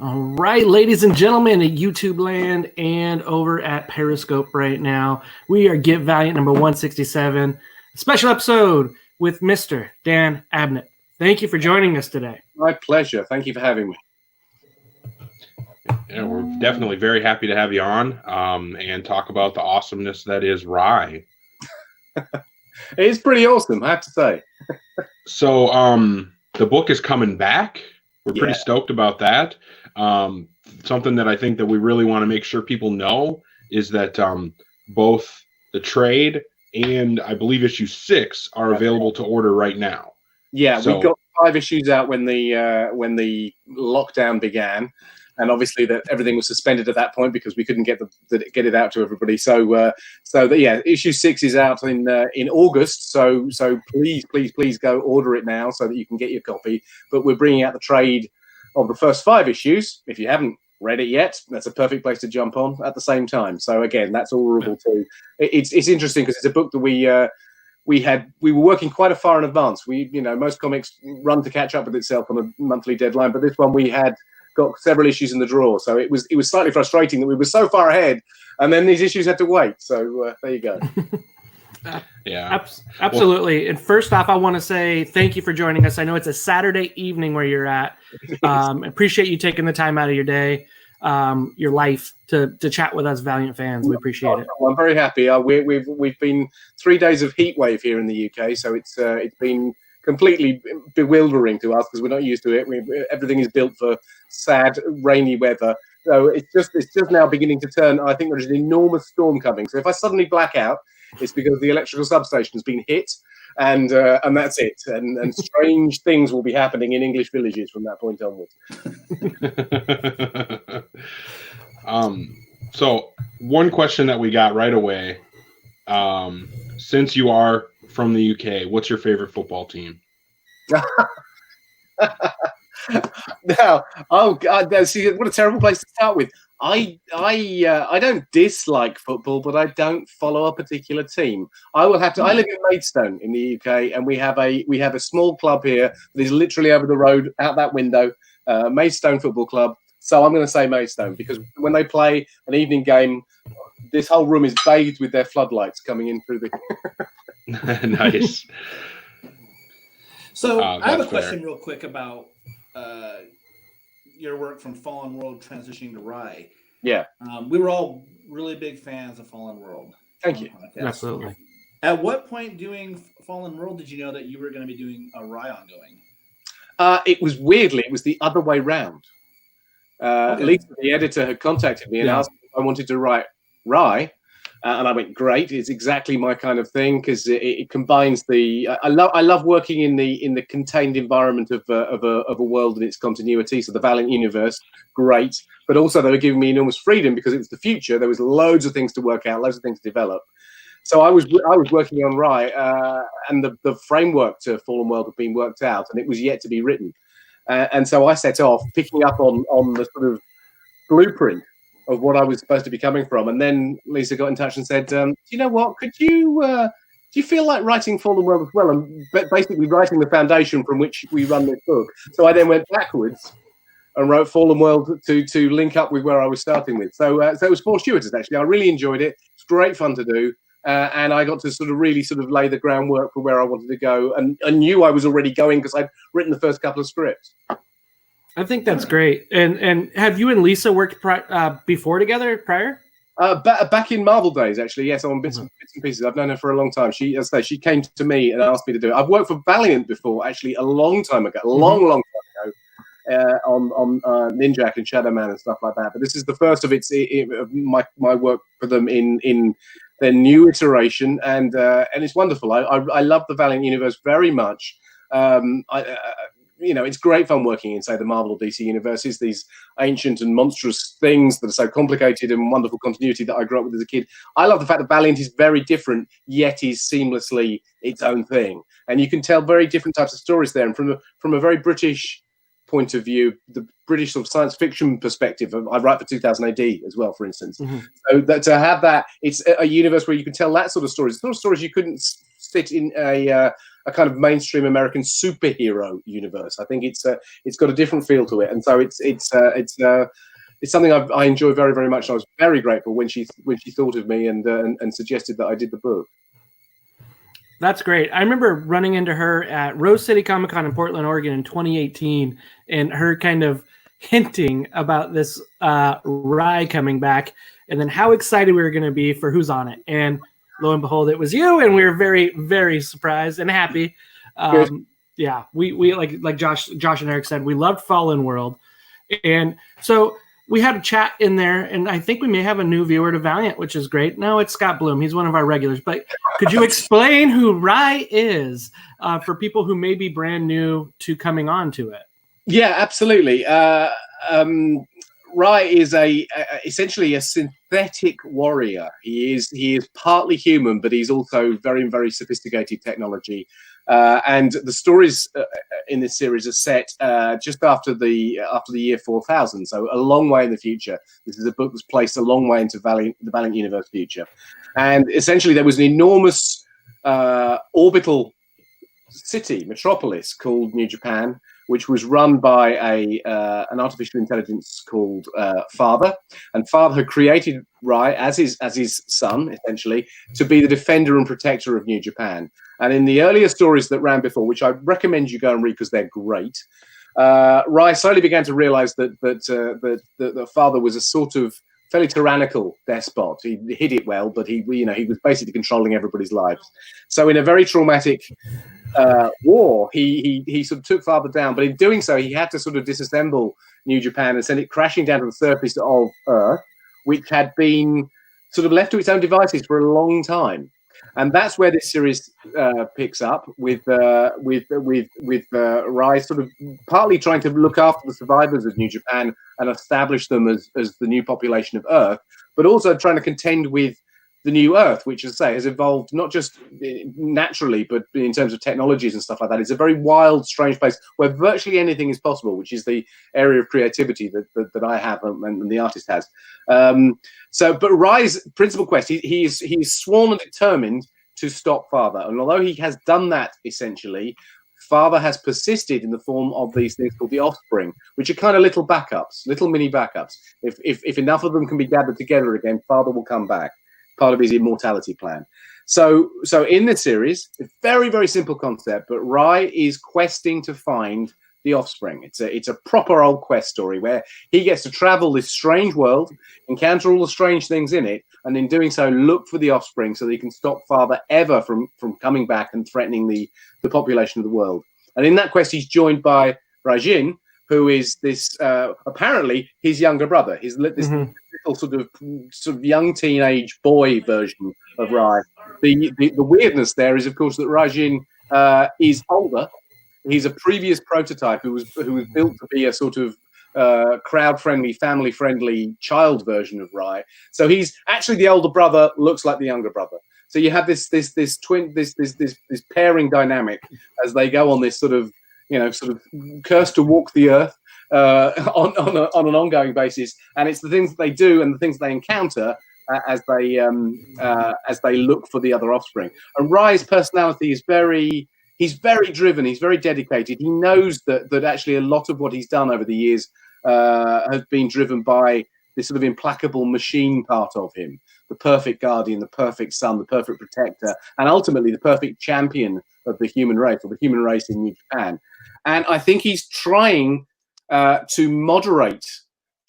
All right, ladies and gentlemen, at YouTube land and over at Periscope right now, we are Get Valiant number 167, a special episode with Mr. Dan Abnett. Thank you for joining us today. My pleasure. Thank you for having me. Yeah, we're definitely very happy to have you on and talk about the awesomeness that is Rye. It is pretty awesome, I have to say. So the book is coming back. We're pretty stoked about that. Something that I think that we really want to make sure people know is that both the trade and I believe issue 6 are available to order right now. Yeah, so, we got 5 issues out when the lockdown began, and obviously that everything was suspended at that point because we couldn't get it out to everybody. So issue 6 is out in August. So please go order it now so that you can get your copy. But we're bringing out the trade of the first 5 issues. If you haven't read it yet, that's a perfect place to jump on at the same time. So again, that's orderable too. It's interesting because it's a book that we were working quite a far in advance. Most comics run to catch up with itself on a monthly deadline, but this one we had got several issues in the drawer, so it was slightly frustrating that we were so far ahead, and then these issues had to wait. So there you go. Yeah, absolutely. And first off, I want to say thank you for joining us. I know it's a Saturday evening where you're at. Appreciate you taking the time out of your day, your life to chat with us Valiant fans. We appreciate it. I'm very happy. We've been 3 days of heat wave here in the UK, so it's been completely bewildering to us because we're not used to it. Everything is built for sad, rainy weather. So it's just now beginning to turn. I think there's an enormous storm coming. So if I suddenly black out, it's because the electrical substation has been hit, and that's it. And strange things will be happening in English villages from that point onwards. So one question that we got right away, since you are from the UK, what's your favorite football team? Now, oh God, see what a terrible place to start with. I don't dislike football, but I don't follow a particular team. I live in Maidstone in the UK, and we have a small club here that is literally over the road out that window, Maidstone Football Club. So I'm going to say Maidstone because when they play an evening game, this whole room is bathed with their floodlights coming in through the. Nice. So I have a question real quick about your work from Fallen World transitioning to Rye. Yeah. We were all really big fans of Fallen World. Thank you. Absolutely. At what point doing Fallen World did you know that you were going to be doing a Rye ongoing? It was the other way round. Lisa, the editor, had contacted me and asked if I wanted to write Rye. And I went, great! It's exactly my kind of thing because it combines the. I love working in the contained environment of a world and its continuity. So the Valiant universe, great, but also they were giving me enormous freedom because it was the future. There was loads of things to work out, loads of things to develop. So I was working on Rye, and the framework to Fallen World had been worked out, and it was yet to be written. And so I set off picking up on the sort of blueprint of what I was supposed to be coming from, and then Lisa got in touch and said, "You know what? Do you feel like writing Fallen World as well?" And basically writing the foundation from which we run this book. So I then went backwards and wrote Fallen World to link up with where I was starting with. So it was fortuitous actually. I really enjoyed it. It's great fun to do, and I got to really lay the groundwork for where I wanted to go, and I knew I was already going because I'd written the first couple of scripts. I think that's great. And have you and Lisa worked before together prior? Back in Marvel days, actually, yes, on bits and pieces. I've known her for a long time. She came to me and asked me to do it. I've worked for Valiant before, actually, a long time ago, long time ago, on Ninjak and Shadow Man and stuff like that. But this is the first of my work for them in their new iteration, and it's wonderful. I love the Valiant universe very much. It's great fun working in, say, the Marvel or DC universes, these ancient and monstrous things that are so complicated and wonderful continuity that I grew up with as a kid. I love the fact that Valiant is very different, yet is seamlessly its own thing. And you can tell very different types of stories there. And from a very British point of view, the British sort of science fiction perspective, I write for 2000 AD as well, for instance. Mm-hmm. So that to have that, it's a universe where you can tell that sort of stories, the sort of stories you couldn't sit in a kind of mainstream American superhero universe. I think it's got a different feel to it, and so it's something I enjoy very, very much. I was very grateful when she thought of me and suggested that I did the book. That's great. I remember running into her at Rose City Comic Con in Portland, Oregon in 2018, and her kind of hinting about this Rye coming back, and then how excited we were going to be for who's on it. And lo and behold, it was you, and we were very, very surprised and happy. Yeah, we like Josh and Eric said, we loved Fallen World, and so we had a chat in there, and I think we may have a new viewer to Valiant, which is great. No, it's Scott Bloom. He's one of our regulars. But could you explain who Rye is for people who may be brand new to coming on to it? Yeah, absolutely. Rye is essentially a synthetic warrior. He is partly human, but he's also very, very sophisticated technology. And the stories in this series are set just after the year 4000, so a long way in the future. This is a book that's placed a long way into the Valiant universe future. And essentially, there was an enormous orbital city, metropolis called New Japan, which was run by an artificial intelligence called Father. And Father had created Rye as his son, essentially, to be the defender and protector of New Japan. And in the earlier stories that ran before, which I recommend you go and read because they're great, Rye slowly began to realize that Father was a sort of fairly tyrannical despot. He hid it well, but he was basically controlling everybody's lives. So in a very traumatic war, he sort of took Father down, but in doing so, he had to sort of disassemble New Japan and send it crashing down to the surface of Earth, which had been sort of left to its own devices for a long time. And that's where this series picks up with Rye sort of partly trying to look after the survivors of New Japan and establish them as the new population of Earth, but also trying to contend with the new Earth, which, as I say, has evolved not just naturally, but in terms of technologies and stuff like that. It's a very wild, strange place where virtually anything is possible, which is the area of creativity that I have and the artist has. But Rye's principal quest, he's sworn and determined to stop Father. And although he has done that, essentially, Father has persisted in the form of these things called the offspring, which are kind of little backups, little mini backups. If enough of them can be gathered together again, Father will come back. Part of his immortality plan. So in this series, a very, very simple concept, but Rye is questing to find the offspring. It's a proper old quest story where he gets to travel this strange world, encounter all the strange things in it, and in doing so, look for the offspring so that he can stop Father ever from coming back and threatening the population of the world. And in that quest, he's joined by Rajin, who is this apparently his younger brother. He's this little sort of young teenage boy version of Rye. The weirdness there is, of course, that Rajin is older. He's a previous prototype who was built to be a sort of crowd-friendly, family-friendly child version of Rye. So he's actually the older brother, looks like the younger brother. So you have this pairing dynamic as they go on this sort of cursed to walk the earth on an ongoing basis, and it's the things that they do and the things they encounter as they look for the other offspring. And Rye's personality is he's very driven, he's very dedicated. He knows that actually a lot of what he's done over the years has been driven by this sort of implacable machine part of him, the perfect guardian, the perfect son, the perfect protector, and ultimately the perfect champion of the human race, or the human race in New Japan. And I think he's trying to moderate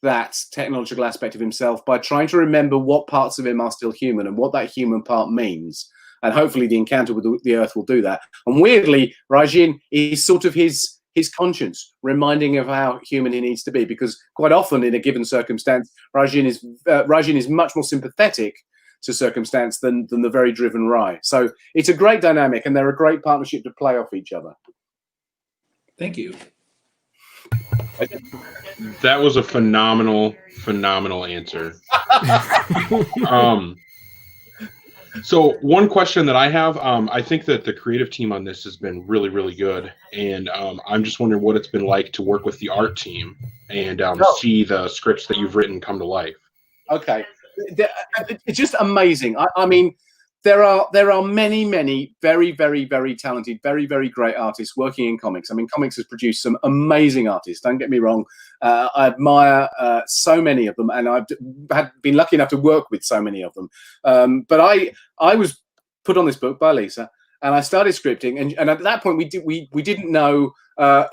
that technological aspect of himself by trying to remember what parts of him are still human and what that human part means. And hopefully the encounter with the Earth will do that. And weirdly, Rajin is sort of his conscience, reminding of how human he needs to be, because quite often in a given circumstance, Rajin is much more sympathetic to circumstance than the very driven Rye. So it's a great dynamic, and they're a great partnership to play off each other. Thank you. That was a phenomenal answer. So one question that I have, I think that the creative team on this has been really, really good. And I'm just wondering what it's been like to work with the art team and see the scripts that you've written come to life. Okay. It's just amazing. I mean, there are many very, very, very talented, very, very great artists working in comics. I mean, comics has produced some amazing artists. Don't get me wrong. I admire so many of them, and I've been lucky enough to work with so many of them. But I was put on this book by Lisa, and I started scripting, and at that point we didn't know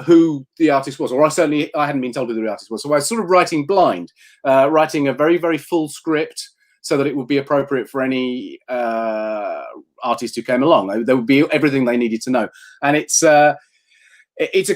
who the artist was, or I hadn't been told who the artist was. So I was sort of writing blind, writing a very, very full script, so that it would be appropriate for any artist who came along. There would be everything they needed to know. And it's a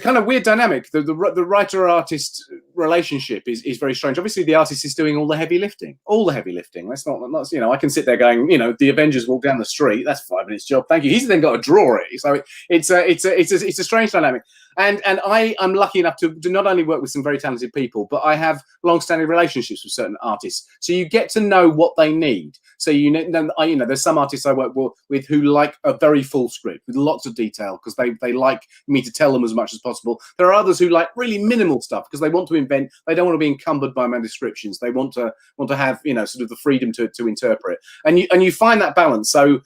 kind of weird dynamic. The writer-artist relationship is very strange. Obviously, the artist is doing all the heavy lifting. That's not you know, I can sit there going, you know, the Avengers walk down the street. That's 5 minutes job. Thank you. He's then got to draw it. So it's a strange dynamic. And I'm lucky enough to not only work with some very talented people, but I have long-standing relationships with certain artists. So you get to know what they need. So you know, there's some artists I work with who like a very full script with lots of detail because they like me to tell them as much as possible. There are others who like really minimal stuff because they want to invent. They don't want to be encumbered by my descriptions. They want to have, you know, sort of the freedom to interpret. And you find that balance. So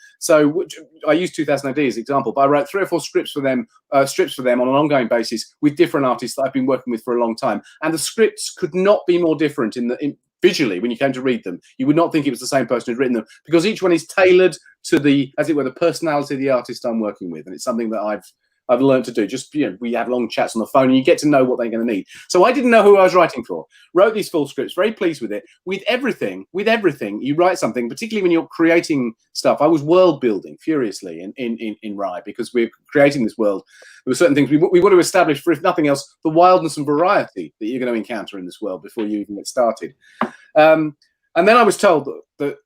I use 2000 AD as an example, but I wrote 3 or 4 scripts for them on an ongoing basis with different artists that I've been working with for a long time. And the scripts could not be more different visually when you came to read them. You would not think it was the same person who'd written them because each one is tailored to the personality of the artist I'm working with. And it's something that I've learned to do. Just, you know, we have long chats on the phone and you get to know what they're going to need. So I didn't know who I was writing for. Wrote these full scripts, very pleased with it. With everything, you write something, particularly when you're creating stuff. I was world building furiously in Rye because we're creating this world. There were certain things we want to establish, for if nothing else, the wildness and variety that you're going to encounter in this world before you even get started. And then I was told that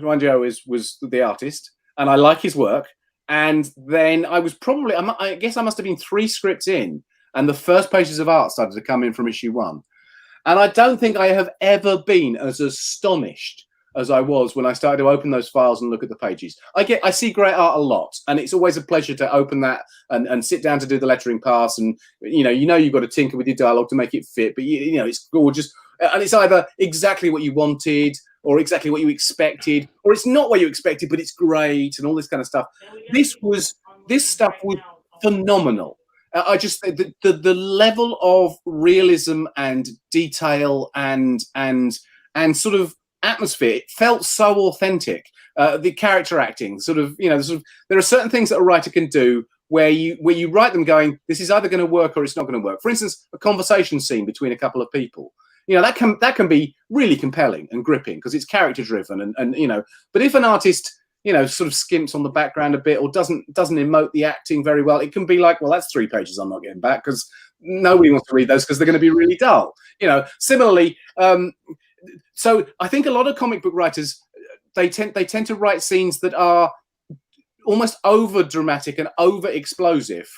Juan Joe was the artist, and I like his work. And then I was probably, I guess I must have been 3 scripts in, and the first pages of art started to come in from issue 1. And I don't think I have ever been as astonished as I was when I started to open those files and look at the pages. I see great art a lot, and it's always a pleasure to open that and sit down to do the lettering pass. And you know you've got to tinker with your dialogue to make it fit, but you know it's gorgeous, and it's either exactly what you wanted or exactly what you expected, or it's not what you expected, but it's great and all this kind of stuff. This stuff was phenomenal. I just the level of realism and detail and sort of atmosphere, it felt so authentic. The character acting, there are certain things that a writer can do where you write them going, this is either going to work or it's not going to work. For instance, a conversation scene between a couple of people. You know, that can be really compelling and gripping because it's character driven and you know, but if an artist, you know, sort of skimps on the background a bit or doesn't emote the acting very well, it can be like, well, that's 3 pages I'm not getting back because nobody wants to read those because they're going to be really dull. You know, similarly, so I think a lot of comic book writers, they tend to write scenes that are almost over dramatic and over explosive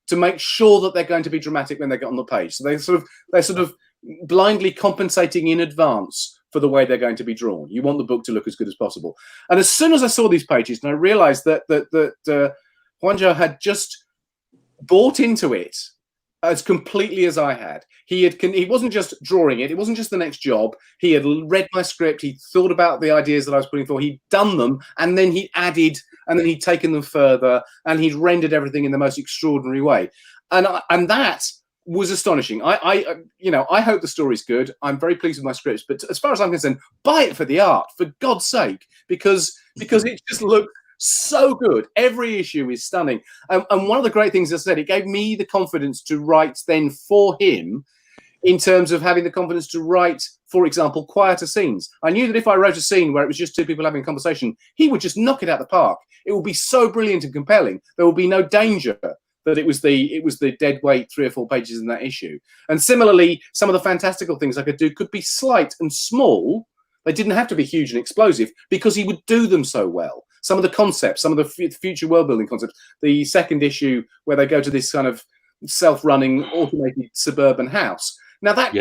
to make sure that they're going to be dramatic when they get on the page. So they're sort of blindly compensating in advance for the way they're going to be drawn. You want the book to look as good as possible. And as soon as I saw these pages, and I realized that Juanjo had just bought into it as completely as I had. He wasn't just drawing it. It wasn't just the next job. He had read my script. He thought about the ideas that I was putting forward. He'd done them, and then he added, and then he'd taken them further, and he'd rendered everything in the most extraordinary way. And that was astonishing. I hope the story's good. I'm very pleased with my scripts, but as far as I'm concerned, buy it for the art, for God's sake, because it just looked so good. Every issue is stunning. And one of the great things I said, it gave me the confidence to write then for him, in terms of having the confidence to write, for example, quieter scenes. I knew that if I wrote a scene where it was just 2 people having a conversation, he would just knock it out of the park. It would be so brilliant and compelling. There would be no danger that it was the dead weight 3 or 4 pages in that issue. And similarly, some of the fantastical things I could do could be slight and small. They didn't have to be huge and explosive because he would do them so well. Some of the concepts, some of the future world building concepts, the second issue where they go to this kind of self-running automated suburban house. Now that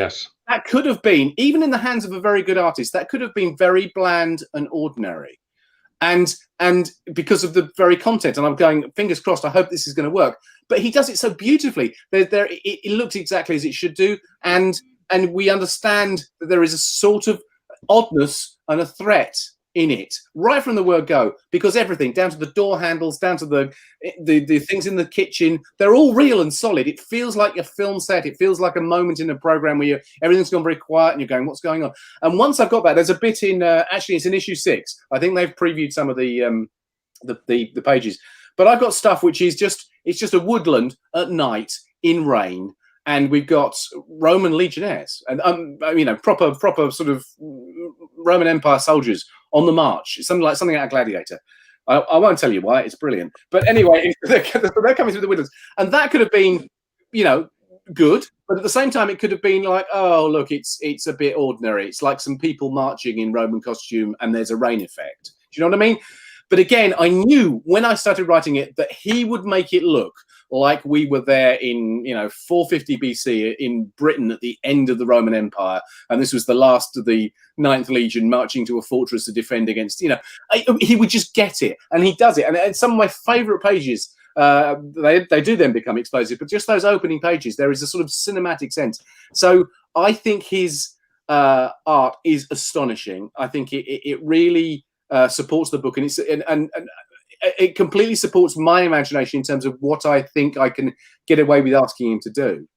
could have been, even in the hands of a very good artist, that could have been very bland and ordinary. And because of the very content, and I'm going, fingers crossed, I hope this is going to work. But he does it so beautifully. It looks exactly as it should do. And we understand that there is a sort of oddness and a threat in it right from the word go, because everything down to the door handles, down to the things in the kitchen, they're all real and solid. It feels like a film set. It feels like a moment in a program where everything's gone very quiet and you're going, what's going on? And once I've got that, there's a bit in actually it's in issue 6. I think they've previewed some of the pages, but I've got stuff which is just a woodland at night in rain. And we've got Roman legionnaires and proper sort of Roman Empire soldiers on the march. Something out of Gladiator. I won't tell you why. It's brilliant. But anyway, they're coming through the windows, and that could have been, good. But at the same time, it could have been like, oh look, it's a bit ordinary. It's like some people marching in Roman costume, and there's a rain effect. Do you know what I mean? But again, I knew when I started writing it that he would make it look like we were there in 450 BC in Britain at the end of the Roman Empire, and this was the last of the 9th Legion marching to a fortress to defend against. He would just get it, and he does it. And some of my favourite pages, they do then become explosive, but just those opening pages, there is a sort of cinematic sense. So I think his art is astonishing. I think it really supports the book, and it completely supports my imagination in terms of what I think I can get away with asking him to do.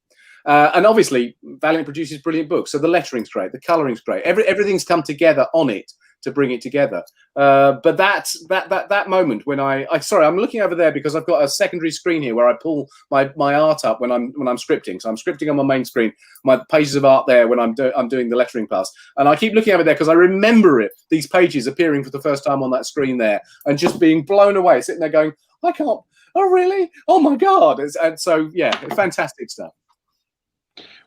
And obviously, Valiant produces brilliant books, so the lettering's great, the colouring's great, everything's come together on it to bring it together. But that moment when sorry, I'm looking over there because I've got a secondary screen here where I pull my art up when I'm scripting. So I'm scripting on my main screen, my pages of art there when I'm doing the lettering pass, and I keep looking over there because I remember these pages appearing for the first time on that screen there, and just being blown away, sitting there going, I can't. Oh really? Oh my god! And so yeah, fantastic stuff.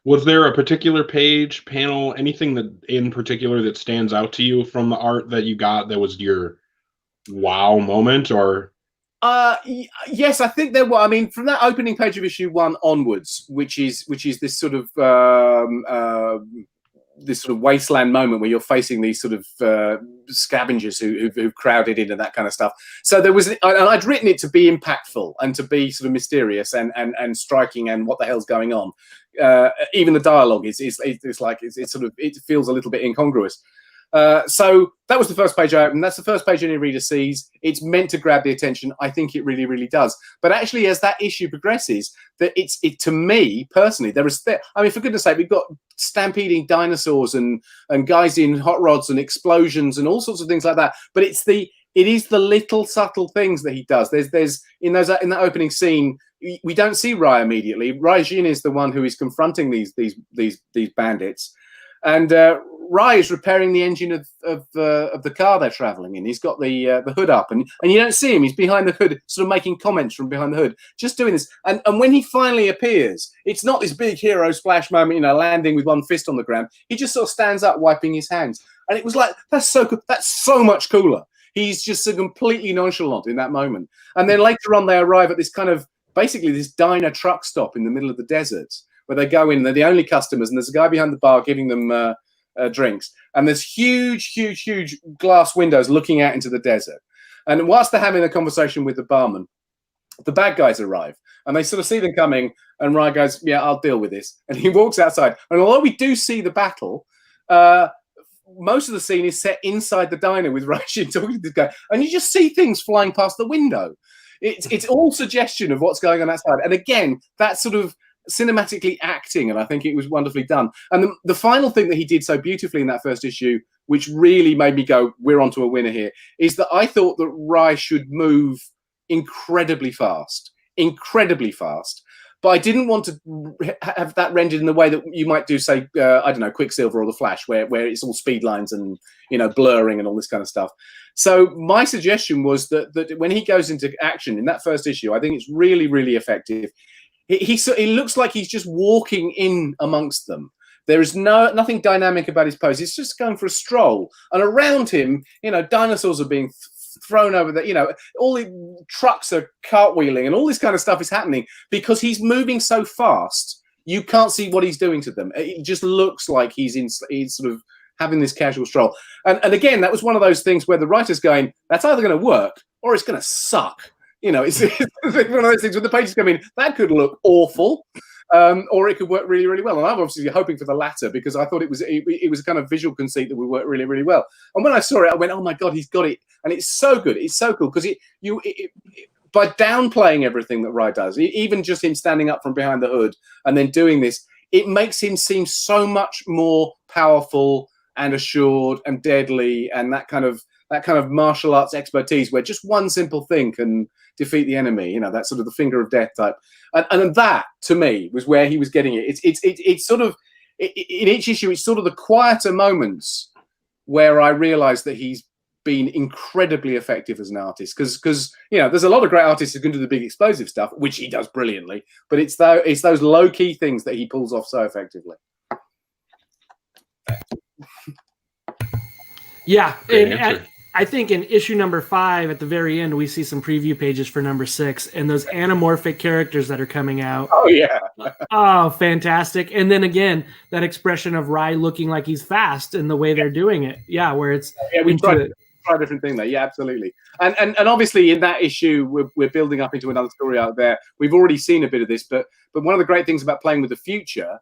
Was there a particular page, panel, anything that in particular that stands out to you from the art that you got that was your wow moment? Or yes, I think there were. I mean, from that opening page of issue 1 onwards, which is this sort of wasteland moment where you're facing these sort of scavengers who've crowded in and that kind of stuff. So there was, and I'd written it to be impactful and to be sort of mysterious and striking and what the hell's going on. Even the dialogue is like it's sort of, it feels a little bit incongruous. So that was the first page I opened. That's the first page any reader sees. It's meant to grab the attention. I think it really, really does. But actually, as that issue progresses, that it to me personally, I mean, for goodness sake, we've got stampeding dinosaurs and guys in hot rods and explosions and all sorts of things like that. But it is the little subtle things that he does. There's in that opening scene, we don't see Rai immediately. Rai Jin is the one who is confronting these bandits, and Rai is repairing the engine of the car they're traveling in. He's got the hood up, and you don't see him. He's behind the hood, sort of making comments from behind the hood, just doing this. And when he finally appears, it's not this big hero splash moment, landing with one fist on the ground. He just sort of stands up, wiping his hands, and it was like, that's so much cooler. He's just so completely nonchalant in that moment. And then later on, they arrive at this kind of basically this diner truck stop in the middle of the desert where they go in. They're the only customers, and there's a guy behind the bar giving them drinks. And there's huge glass windows looking out into the desert. And whilst they're having a conversation with the barman, the bad guys arrive, and they sort of see them coming. And Rai goes, "Yeah, I'll deal with this." And he walks outside. And although we do see the battle, most of the scene is set inside the diner with Rashid talking to this guy, and you just see things flying past the window. It's all suggestion of what's going on outside. And again, that's sort of cinematically acting, and I think it was wonderfully done. And the final thing that he did so beautifully in that first issue, which really made me go, we're onto a winner here, is that I thought that Rai should move incredibly fast. But I didn't want to have that rendered in the way that you might do, say, I don't know, Quicksilver or The Flash, where it's all speed lines and, blurring and all this kind of stuff. So my suggestion was that when he goes into action in that first issue, I think it's really, really effective. He looks like he's just walking in amongst them. There is nothing dynamic about his pose. He's just going for a stroll. And around him, dinosaurs are being thrown over there, all the trucks are cartwheeling and all this kind of stuff is happening because he's moving so fast you can't see what he's doing to them. It just looks like he's sort of having this casual stroll, and again, that was one of those things where the writer's going, that's either going to work or it's going to suck. It's one of those things when the pages come in, that could look awful. or it could work really, really well. And I'm obviously hoping for the latter because I thought it was a kind of visual conceit that would work really, really well. And when I saw it, I went, "Oh my God, he's got it!" And it's so good. It's so cool because by downplaying everything that Rye does, even just him standing up from behind the hood and then doing this, it makes him seem so much more powerful and assured and deadly, and that kind of martial arts expertise where just one simple thing can defeat the enemy. You know, that sort of the finger of death type. And that to me was where he was getting it. It's sort of in each issue, it's sort of the quieter moments where I realized that he's been incredibly effective as an artist because you know there's a lot of great artists who can do the big explosive stuff, which he does brilliantly, but it's those low key things that he pulls off so effectively. Yeah, and I think in issue number 5 at the very end we see some preview pages for number 6 and those anamorphic characters that are coming out. Oh yeah. Oh, fantastic. And then again, that expression of Rye looking like he's fast in the way they're doing it. Yeah, where it's we try a different thing there. Yeah, absolutely. And obviously in that issue we're building up into another story out there. We've already seen a bit of this, but one of the great things about playing with the future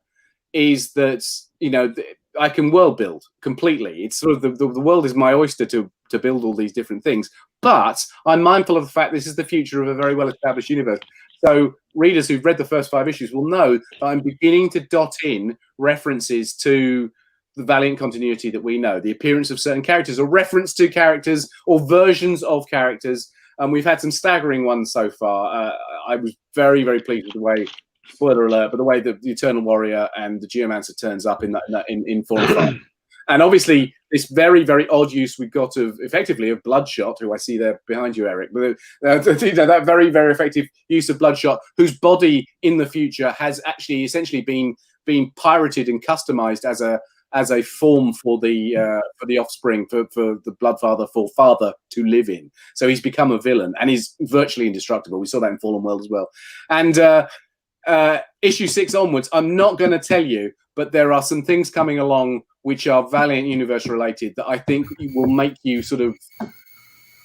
is that, you know, I can world build completely. It's sort of the world is my oyster to build all these different things. But I'm mindful of the fact this is the future of a very well-established universe. So readers who've read the first 5 issues will know that I'm beginning to dot in references to the Valiant continuity that we know, the appearance of certain characters or reference to characters or versions of characters. And we've had some staggering ones so far. I was very, very pleased with the way, spoiler alert, but the way that the Eternal Warrior and the Geomancer turns up in 4 and 5. And obviously this very, very odd use we got of effectively of Bloodshot, who I see there behind you, Eric, but that very, very effective use of Bloodshot, whose body in the future has actually essentially been pirated and customized as a form for the offspring, for the Bloodfather, for Father to live in. So he's become a villain and he's virtually indestructible. We saw that in Fallen World as well. And issue 6 onwards, I'm not going to tell you, but there are some things coming along which are Valiant universe related that I think will make you sort of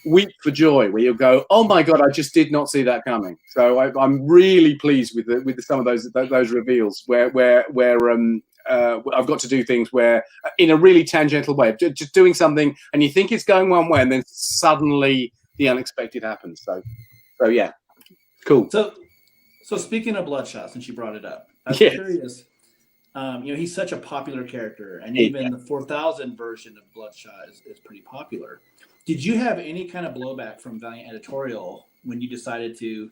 weep for joy, where you'll go, "Oh my God, I just did not see that coming." So I'm really pleased with some of those reveals where I've got to do things where in a really tangential way, just doing something and you think it's going one way and then suddenly the unexpected happens. So yeah, cool. So speaking of Bloodshot, since you brought it up, I was curious. You know, he's such a popular character, and even the 4000 version of Bloodshot is pretty popular. Did you have any kind of blowback from Valiant Editorial when you decided to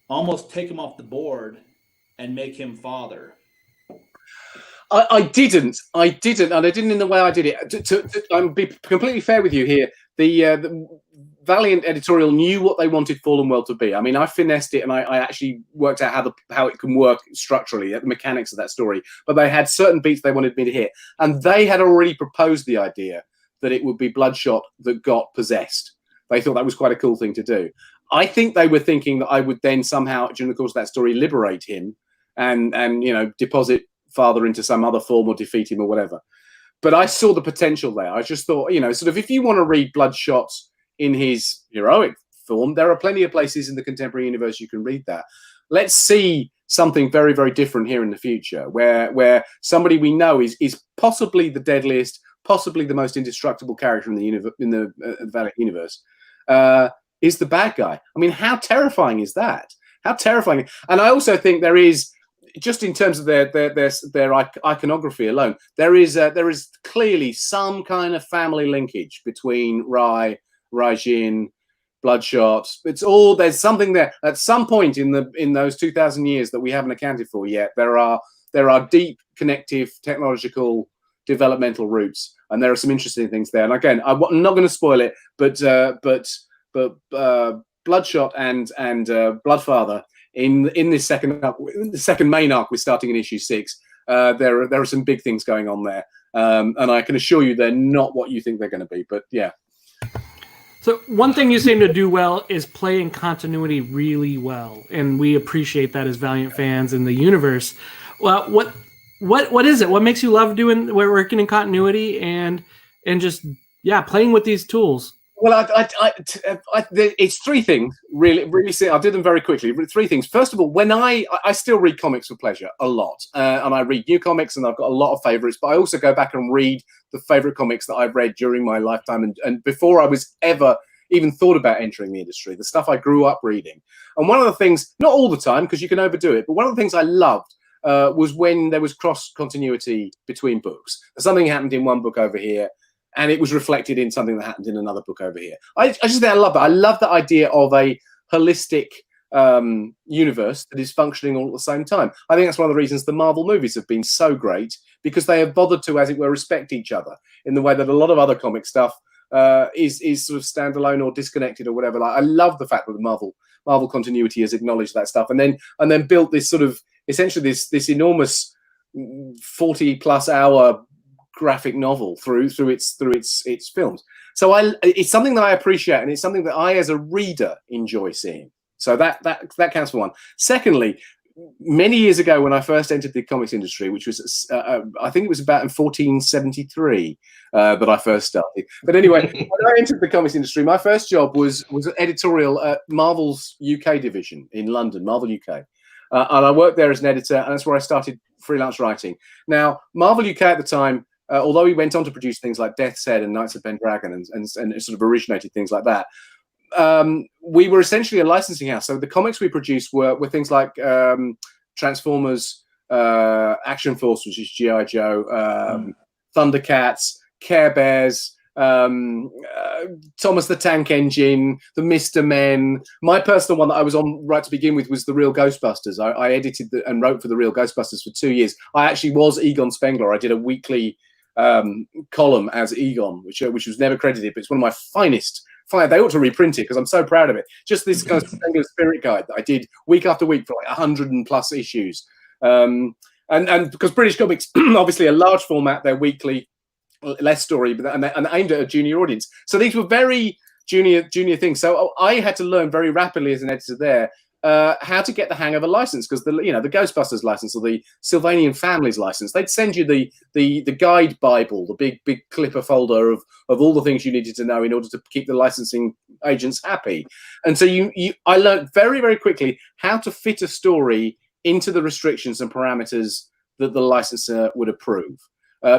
almost take him off the board and make him father? I didn't, and I didn't in the way I did it. I'm be completely fair with you here. The Valiant Editorial knew what they wanted Fallen World to be. I mean, I finessed it and I actually worked out how it can work structurally, the mechanics of that story. But they had certain beats they wanted me to hit, and they had already proposed the idea that it would be Bloodshot that got possessed. They thought that was quite a cool thing to do. I think they were thinking that I would then somehow, during the course of that story, liberate him and you know, deposit Father into some other form or defeat him or whatever. But I saw the potential there. I just thought, you know, sort of if you want to read Bloodshot in his heroic form, there are plenty of places in the contemporary universe you can read that. Let's see something very, very different here in the future, where somebody we know is possibly the deadliest, possibly the most indestructible character in the Valiant universe, is the bad guy. I mean, how terrifying is that? How terrifying! And I also think there is, just in terms of their iconography alone, there is clearly some kind of family linkage between Rye, Raijin, Bloodshot. It's all, there's something there. At some point in those 2,000 years that we haven't accounted for yet, there are deep connective technological developmental roots, and there are some interesting things there. And again, I'm not going to spoil it, but Bloodshot and Bloodfather in this second main arc we're starting in issue 6. There are some big things going on there, and I can assure you they're not what you think they're going to be. But yeah. So one thing you seem to do well is play in continuity really well, and we appreciate that as Valiant fans in the universe. Well, what is it? What makes you love working in continuity and just playing with these tools? Well, it's three things, really. I'll do them very quickly. Three things. First of all, when I still read comics for pleasure a lot, and I read new comics, and I've got a lot of favorites. But I also go back and read the favorite comics that I've read during my lifetime, and before I was ever even thought about entering the industry, the stuff I grew up reading. And one of the things, not all the time because you can overdo it, but one of the things I loved was when there was cross continuity between books. Something happened in one book over here, and it was reflected in something that happened in another book over here. I just think I love that. I love the idea of a holistic universe that is functioning all at the same time. I think that's one of the reasons the Marvel movies have been so great, because they have bothered to, as it were, respect each other in the way that a lot of other comic stuff is sort of standalone or disconnected or whatever. Like, I love the fact that the Marvel continuity has acknowledged that stuff, and then built this sort of essentially this enormous 40+ hour graphic novel through its films. So it's something that I appreciate, and it's something that I as a reader enjoy seeing. So that counts for one. Secondly, many years ago when I first entered the comics industry, which was I think it was about in 1473 that I first started. But anyway, when I entered the comics industry, my first job was editorial at Marvel's UK division in London, Marvel UK. And I worked there as an editor, and that's where I started freelance writing. Now, Marvel UK at the time, although he went on to produce things like Death's Head and Knights of Pendragon and sort of originated things like that, we were essentially a licensing house. So the comics we produced were things like Transformers, Action Force, which is G.I. Joe, Thundercats, Care Bears, Thomas the Tank Engine, the Mr. Men. My personal one that I was on right to begin with was the Real Ghostbusters. I edited and wrote for the Real Ghostbusters for 2 years. I actually was Egon Spengler. I did a weekly column as Egon, which was never credited, but it's one of my finest. They ought to reprint it because I'm so proud of it. Just this kind of Spengler spirit guide that I did week after week for like 100+ issues. And because British Comics, obviously a large format, they're weekly, less story, but and aimed at a junior audience. So these were very junior things. So I had to learn very rapidly as an editor there how to get the hang of a license, because the Ghostbusters license or the Sylvanian Families license, they'd send you the guide bible, the big clipper folder of all the things you needed to know in order to keep the licensing agents happy. And so I learned very, very quickly how to fit a story into the restrictions and parameters that the licensor would approve.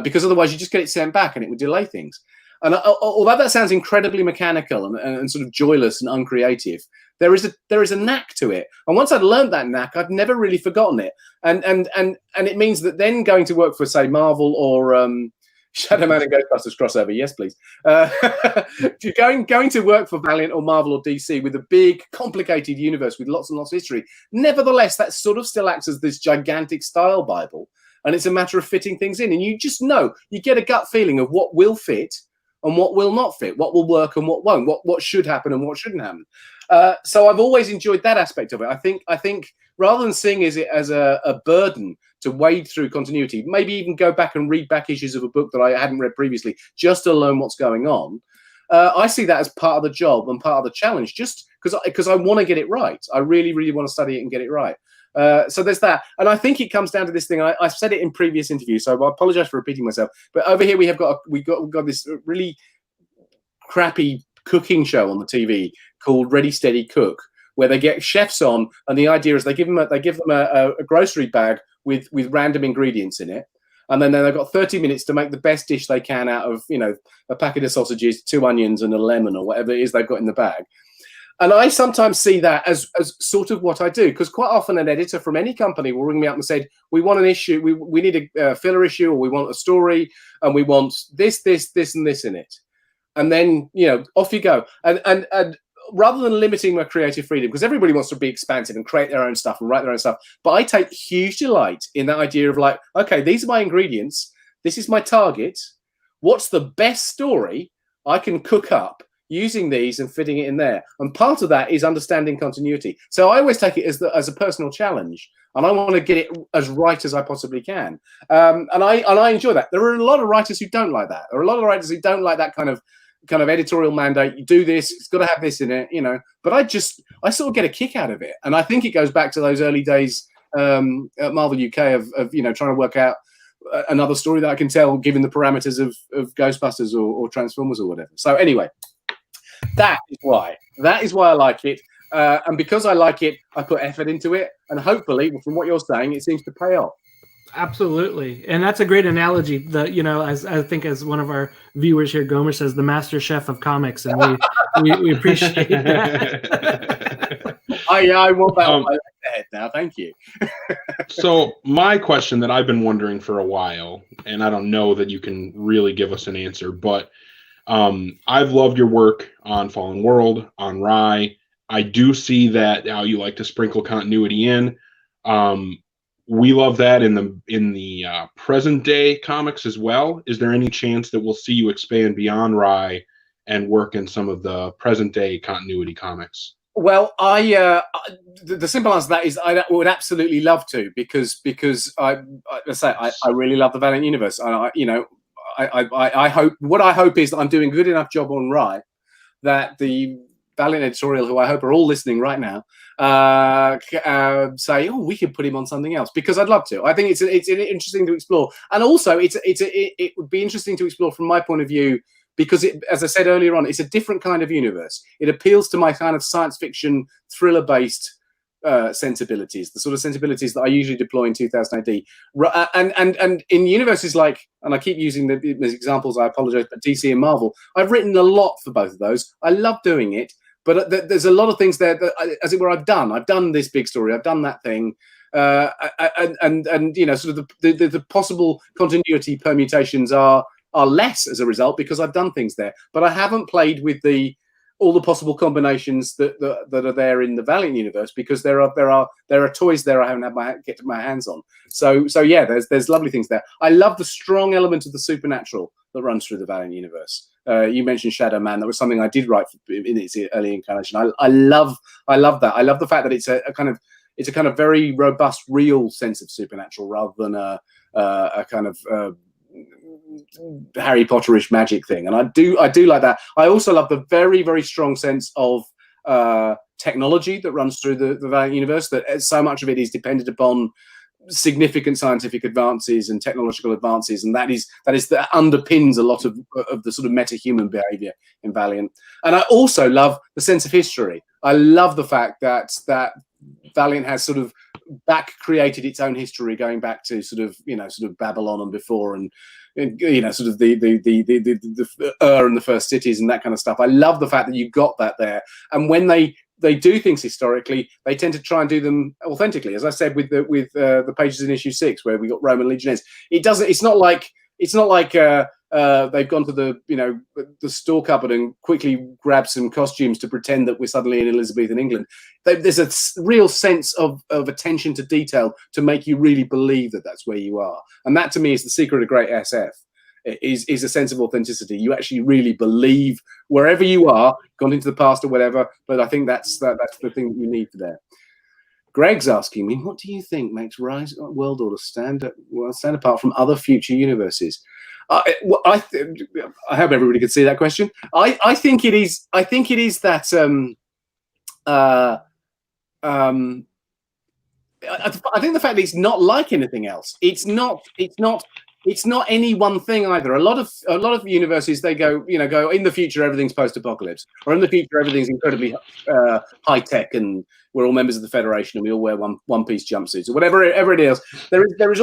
Because otherwise you just get it sent back and it would delay things. And although that sounds incredibly mechanical and sort of joyless and uncreative, there is a knack to it. And once I'd learned that knack, I'd never really forgotten it. And it means that then going to work for, say, Marvel or Shadow Man and Ghostbusters crossover, yes, please. Going to work for Valiant or Marvel or DC with a big, complicated universe with lots and lots of history. Nevertheless, that sort of still acts as this gigantic style Bible. And it's a matter of fitting things in. And you just know, you get a gut feeling of what will fit and what will not fit, what will work and what won't, what should happen and what shouldn't happen. So I've always enjoyed that aspect of it. I think rather than seeing it as a burden to wade through continuity, maybe even go back and read back issues of a book that I hadn't read previously, just to learn what's going on. I see that as part of the job and part of the challenge, just because I want to get it right. I really, really want to study it and get it right. So there's that. And I think it comes down to this thing. I've said it in previous interviews, so I apologize for repeating myself. But over here we've got this really crappy cooking show on the TV called Ready Steady Cook, where they get chefs on, and the idea is they give them a grocery bag with random ingredients in it, and then they've got 30 minutes to make the best dish they can out of a packet of sausages, 2 onions, and a lemon or whatever it is they've got in the bag. And I sometimes see that as sort of what I do, because quite often an editor from any company will ring me up and say, we want an issue, we need a filler issue, or we want a story, and we want this, and this in it. And then, off you go. And rather than limiting my creative freedom, because everybody wants to be expansive and create their own stuff and write their own stuff, but I take huge delight in that idea of like, okay, these are my ingredients, this is my target, what's the best story I can cook up using these and fitting it in there. And part of that is understanding continuity. So I always take it as a personal challenge, and I want to get it as right as I possibly can. And I enjoy that. There are a lot of writers who don't like that. There are a lot of writers who don't like that kind of editorial mandate. You do this, it's got to have this in it, But I sort of get a kick out of it. And I think it goes back to those early days at Marvel UK of trying to work out another story that I can tell given the parameters of Ghostbusters or Transformers or whatever. So anyway, That is why. That is why I like it. And because I like it, I put effort into it. And hopefully, from what you're saying, it seems to pay off. Absolutely. And that's a great analogy. As I think as one of our viewers here, Gomer says, the master chef of comics. And we appreciate that. I want that on my head now. Thank you. So my question that I've been wondering for a while, and I don't know that you can really give us an answer, but I've loved your work on Fallen World, on Rye. I do see that how you like to sprinkle continuity in. We love that in the present day comics as well. Is there any chance that we'll see you expand beyond Rye and work in some of the present day continuity comics? Well, the simple answer to that is I would absolutely love to, because I really love the Valiant universe, and I hope is that I'm doing a good enough job on Rye that the Valiant editorial, who I hope are all listening right now, say, "Oh, we could put him on something else," because I'd love to. I think it's interesting to explore, and also it would be interesting to explore from my point of view, because as I said earlier on, it's a different kind of universe. It appeals to my kind of science fiction thriller-based sensibilities, the sort of sensibilities that I usually deploy in 2000 AD, and in universes like, and I keep using the examples, I apologize, but DC and Marvel, I've written a lot for both of those. I love doing it, but there's a lot of things there that, as it were, I've done this big story, I've done that thing, and sort of the possible continuity permutations are less as a result, because I've done things there, but I haven't played with all the possible combinations that are there in the Valiant universe, because there are toys there I haven't had get my hands on. So yeah, there's lovely things there. I love the strong element of the supernatural that runs through the Valiant universe. You mentioned Shadow Man. That was something I did write in its early incarnation. I love that. I love the fact that it's a kind of very robust, real sense of supernatural, rather than a kind of Harry Potterish magic thing, and I do like that. I also love the very, very strong sense of technology that runs through the Valiant universe, that so much of it is dependent upon significant scientific advances and technological advances, and that underpins a lot of the sort of meta-human behavior in Valiant. And I also love the sense of history. I love the fact that Valiant has sort of back created its own history, going back to sort of Babylon and before, and sort of the and the first cities and that kind of stuff. I love the fact that you've got that there, and when they do things historically, they tend to try and do them authentically. As I said with the pages in issue 6 where we got Roman legionnaires, it's not like they've gone to the store cupboard and quickly grabbed some costumes to pretend that we're suddenly in Elizabethan England. There's a real sense of attention to detail to make you really believe that that's where you are. And that, to me, is the secret of great SF, is a sense of authenticity. You actually really believe wherever you are, gone into the past or whatever. But I think that's the thing that you need for there. Greg's asking me, what do you think makes Rise World Order stand apart from other future universes? I hope everybody could see that question. I think it is that I think the fact that it's not like anything else. It's not any one thing either. A lot of universes, they go in the future everything's post-apocalypse, or in the future everything's incredibly high tech and we're all members of the Federation and we all wear one piece jumpsuits or whatever it is. There is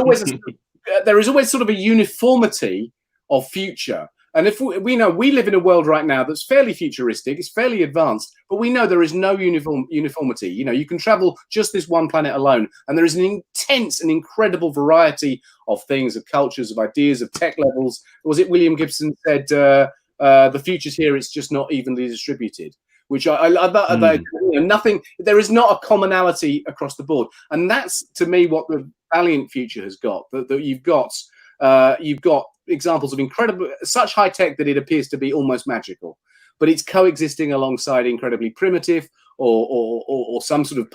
always sort of a uniformity of future. And if we know we live in a world right now that's fairly futuristic, it's fairly advanced, but we know there is no uniformity. You can travel just this one planet alone, and there is an intense and incredible variety of things, of cultures, of ideas, of tech levels. Was it William Gibson said, the future's here, it's just not evenly distributed, which I nothing, there is not a commonality across the board. And that's, to me, what the Valiant future has got, that you've got examples of incredible, such high tech that it appears to be almost magical, but it's coexisting alongside incredibly primitive or some sort of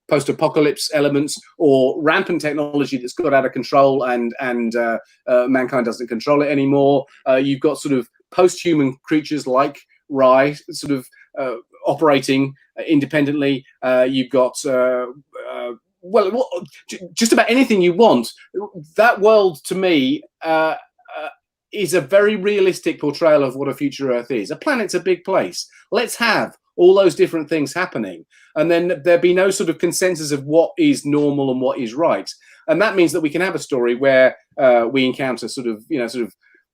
post-apocalypse elements, or rampant technology that's got out of control and mankind doesn't control it anymore. You've got sort of post-human creatures like Rye sort of operating independently. You've got just about anything you want. That world, to me, is a very realistic portrayal of what a future Earth is. A planet's a big place. Let's have all those different things happening, and then there be no sort of consensus of what is normal and what is right. And that means that we can have a story where we encounter sort of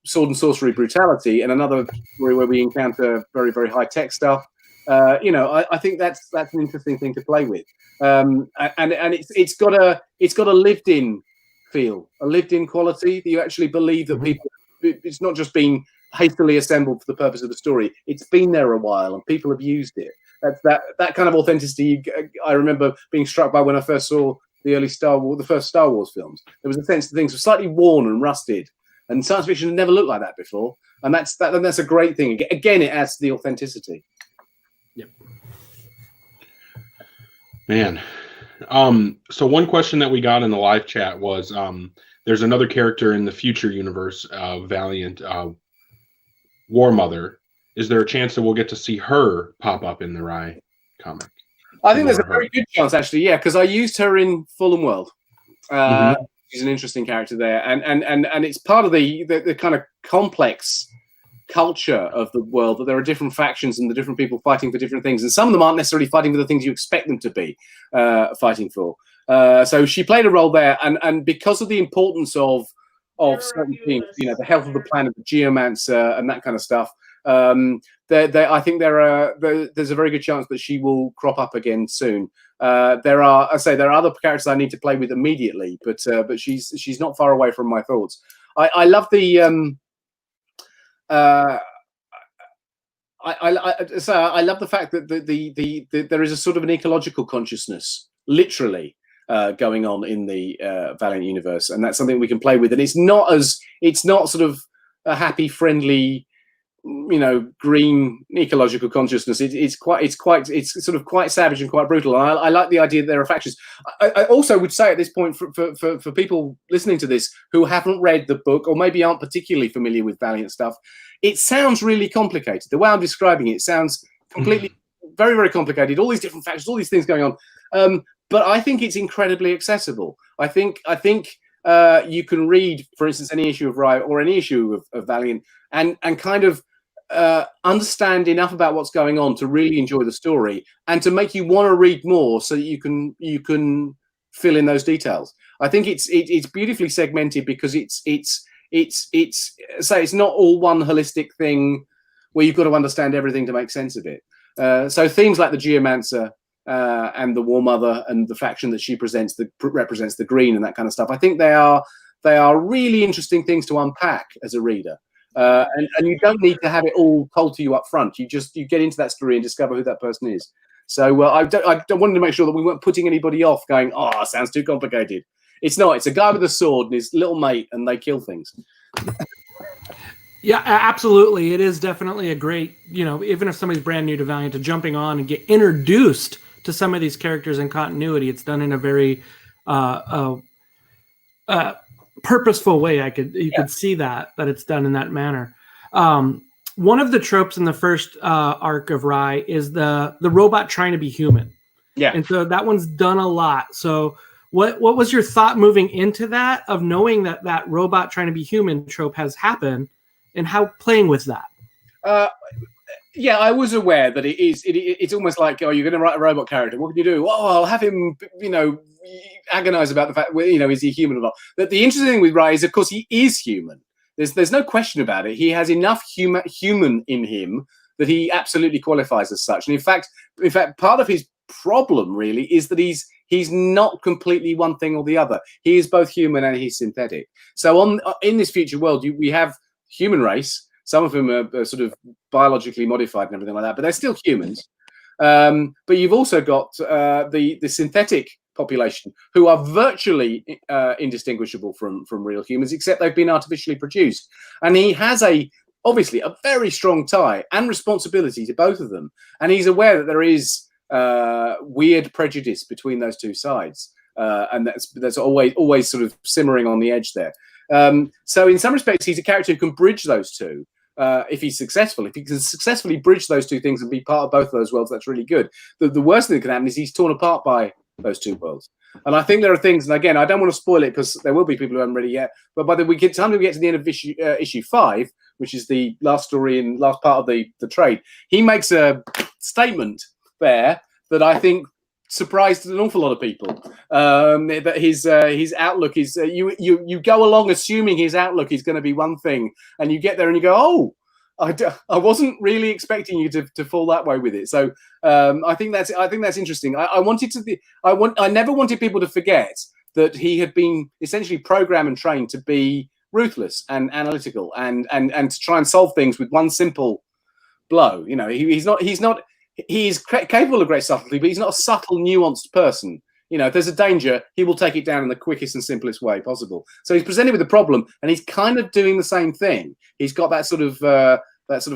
sword and sorcery brutality, and another story where we encounter very, very high tech stuff. I think that's an interesting thing to play with, and it's got a lived in feel, a lived in quality that you actually believe that people. It's not just been hastily assembled for the purpose of the story. It's been there a while, and people have used it. That's that kind of authenticity. I remember being struck by when I first saw the first Star Wars films. There was a sense that things were slightly worn and rusted, and science fiction had never looked like that before. And that's a great thing. Again, it adds to the authenticity. Yep. Man. So one question that we got in the live chat was, there's another character in the future universe, Valiant, War Mother. Is there a chance that we'll get to see her pop up in the Rye comic? I think there's a very good chance, actually, yeah, because I used her in Fallen World. She's an interesting character there, and it's part of the kind of complex culture of the world, that there are different factions and the different people fighting for different things, and some of them aren't necessarily fighting for the things you expect them to be fighting for. So she played a role there, and because of the importance of certain things, the health of the planet, the geomancer, and that kind of stuff, I think there's a very good chance that she will crop up again soon. There are other characters I need to play with immediately, but she's not far away from my thoughts. I love the I love the fact that there is a sort of an ecological consciousness, literally, going on in the Valiant universe, and that's something we can play with. And it's not sort of a happy, friendly, green ecological consciousness. It's sort of quite savage and quite brutal. And I like the idea that there are factions. I also would say at this point, for people listening to this who haven't read the book or maybe aren't particularly familiar with Valiant stuff, it sounds really complicated. The way I'm describing it sounds completely very, very complicated. All these different factions, all these things going on. But I think it's incredibly accessible. I think you can read, for instance, any issue of Riot or any issue of Valiant and kind of understand enough about what's going on to really enjoy the story and to make you want to read more, so that you can fill in those details. I think it's beautifully segmented because it's not all one holistic thing where you've got to understand everything to make sense of it. So themes like the Geomancer and the War Mother and the faction that she represents the green and that kind of stuff, I think they are really interesting things to unpack as a reader. And you don't need to have it all told to you up front. You get into that story and discover who that person is. So I wanted to make sure that we weren't putting anybody off going, it sounds too complicated. It's not. It's a guy with a sword and his little mate, and they kill things. Yeah, absolutely. It is definitely a great, even if somebody's brand new to Valiant, to jumping on and get introduced to some of these characters in continuity. It's done in a very purposeful way. You could see that it's done in that manner. One of the tropes in the first arc of Rye is the robot trying to be human. Yeah. And so that one's done a lot. So what was your thought moving into that, of knowing that robot trying to be human trope has happened, and how playing with that? Yeah, I was aware that it's almost like, you're going to write a robot character. What can you do? I'll have him, agonize about the fact, is he human or not? But the interesting thing with Ray is, of course, he is human. There's no question about it. He has enough human in him that he absolutely qualifies as such. And in fact, part of his problem really is that he's not completely one thing or the other. He is both human and he's synthetic. So in this future world, we have human race. Some of them are sort of biologically modified and everything like that, but they're still humans. But you've also got the synthetic population, who are virtually indistinguishable from real humans, except they've been artificially produced. And he has obviously a very strong tie and responsibility to both of them. And he's aware that there is weird prejudice between those two sides. And that's always sort of simmering on the edge there. So in some respects, he's a character who can bridge those two. If he can successfully bridge those two things and be part of both of those worlds, that's really good. The worst thing that can happen is he's torn apart by those two worlds. And I think there are things, and again, I don't want to spoil it because there will be people who haven't read it yet. But by the time we get to the end of issue 5, which is the last story and last part of the trade, he makes a statement there that I think surprised an awful lot of people. That his outlook is you go along assuming his outlook is going to be one thing, and you get there and you go, oh, I wasn't really expecting you to fall that way with it. So I think that's interesting. I never wanted people to forget that he had been essentially programmed and trained to be ruthless and analytical and to try and solve things with one simple blow. You know, he's capable of great subtlety, but he's not a subtle, nuanced person. You know, if there's a danger, he will take it down in the quickest and simplest way possible. So he's presented with a problem, and he's kind of doing the same thing. He's got that sort of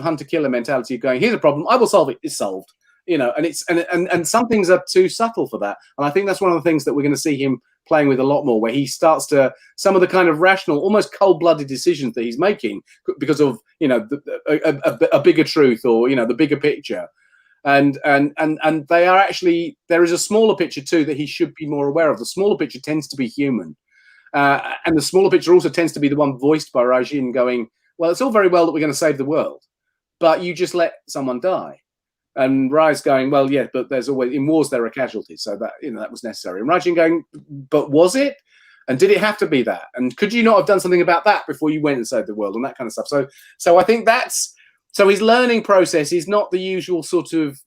hunter-killer mentality of going, here's a problem, I will solve it, it's solved. You know, and some things are too subtle for that. And I think that's one of the things that we're going to see him playing with a lot more, where he starts to, some of the kind of rational, almost cold-blooded decisions that he's making because of, you know, a bigger truth, or, you know, the bigger picture. And they are actually, there is a smaller picture too that he should be more aware of. The smaller picture tends to be human. And the smaller picture also tends to be the one voiced by Rajin going, well, it's all very well that we're going to save the world, but you just let someone die. And Rai's going, well, yeah, but there's always, in wars there are casualties, so that, you know, that was necessary. And Rajin going, but was it? And did it have to be that? And could you not have done something about that before you went and saved the world, and that kind of stuff? So I think that's, so his learning process is not the usual sort of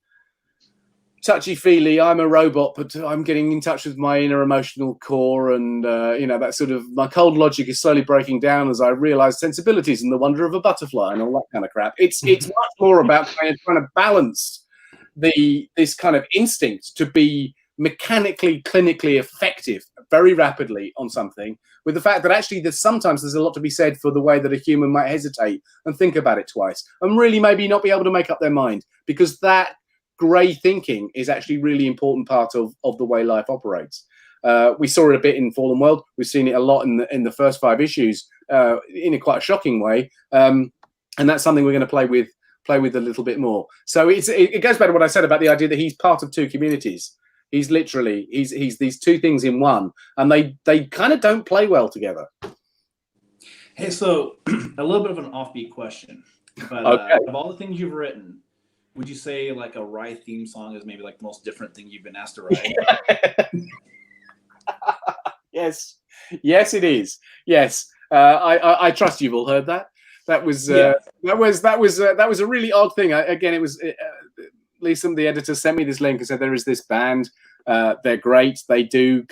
touchy-feely, I'm a robot, but I'm getting in touch with my inner emotional core, and you know, that sort of, my cold logic is slowly breaking down as I realize sensibilities and the wonder of a butterfly and all that kind of crap. It's much more about trying to balance this kind of instinct to be mechanically, clinically effective very rapidly on something, with the fact that actually sometimes there's a lot to be said for the way that a human might hesitate and think about it twice, and really maybe not be able to make up their mind, because that grey thinking is actually a really important part of the way life operates. We saw it a bit in Fallen World. We've seen it a lot in the first 5 issues in a quite a shocking way, and that's something we're going to play with a little bit more. So it goes back to what I said about the idea that he's part of 2 communities. He's literally he's these 2 things in one, and they kind of don't play well together. Hey, so a little bit of an offbeat question, but okay. Of all the things you've written, would you say like a Rye theme song is maybe like the most different thing you've been asked to write? Yes, it is. Yes, I trust you've all heard that. That was a really odd thing. It was Lisa, the editor, sent me this link and said there is this band. They're great. They do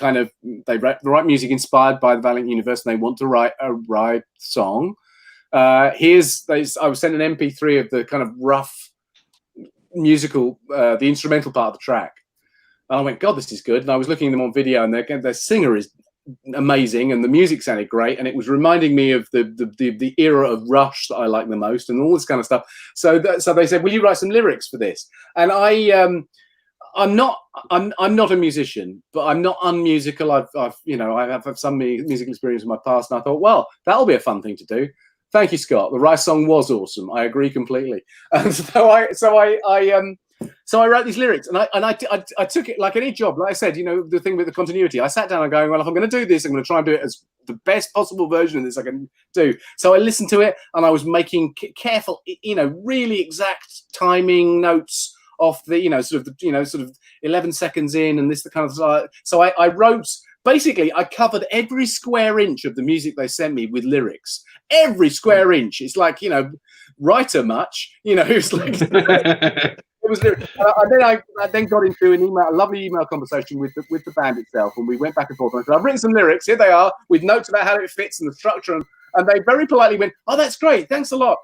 they write music inspired by the Valiant universe, and they want to write a Rye song. I was sent an MP3 of the kind of rough musical, the instrumental part of the track, and I went, God, this is good. And I was looking at them on video, and their singer is amazing, and the music sounded great, and it was reminding me of the era of Rush that I like the most, and all this kind of stuff. So they said, will you write some lyrics for this? And I'm not a musician, but I'm not unmusical. I've had some musical experience in my past, and I thought, well, that'll be a fun thing to do. Thank you, Scott. The Rice song was awesome. I agree completely. And so I wrote these lyrics, and I took it like any job. Like I said, you know, the thing with the continuity. I sat down and going, well, if I'm going to do this, I'm going to try and do it as the best possible version of this I can do. So I listened to it, and I was making careful, you know, really exact timing notes off the, you know, sort of 11 seconds in, and this the kind of. So I wrote. Basically, I covered every square inch of the music they sent me with lyrics. Every square inch. It's like, you know, writer much. You know, it's like it was. I then got into a lovely email conversation with the band itself, and we went back and forth. And I said, I've written some lyrics. Here they are, with notes about how it fits and the structure. And they very politely went, "Oh, that's great. Thanks a lot.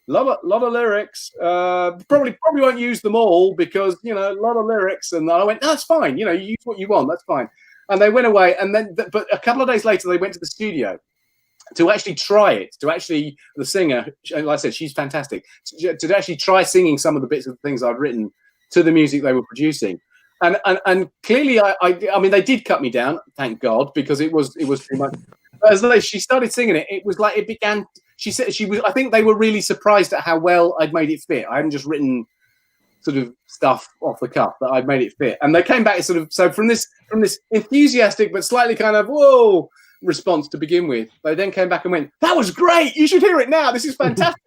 Lot of lyrics. Probably won't use them all because, you know, a lot of lyrics." And I went, "No, that's fine. You know, you use what you want. That's fine." And they went away, and then, but a couple of days later, they went to the studio to actually try it. The singer, like I said, she's fantastic. To actually try singing some of the bits of things I'd written to the music they were producing, and clearly, I mean, they did cut me down, thank God, because it was too much. But as she started singing it, it was like it began. She said I think they were really surprised at how well I'd made it fit. I hadn't just written sort of stuff off the cuff that I'd made it fit. And they came back from this enthusiastic but slightly kind of whoa response to begin with. They then came back and went, "That was great. You should hear it now. This is fantastic."